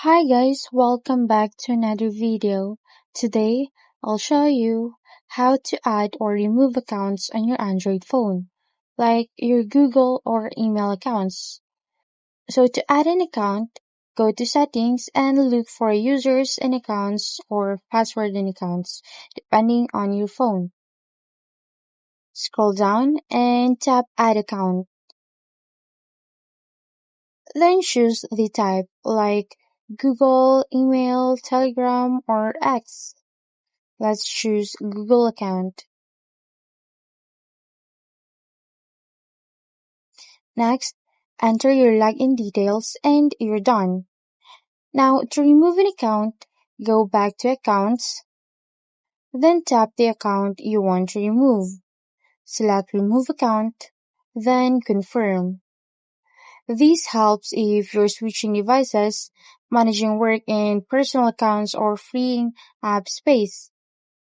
Hi guys, welcome back to another video. Today, I'll show you how to add or remove accounts on your Android phone, like your Google or email accounts. So to add an account, go to settings and look for users and accounts or password and accounts, depending on your phone. Scroll down and tap add account. Then choose the type like Google, email, Telegram, or X. Let's choose Google account. Next, enter your login details and you're done. Now, to remove an account, go back to Accounts, then tap the account you want to remove. Select Remove Account, then Confirm. This helps if you're switching devices, managing work and personal accounts, or freeing app space.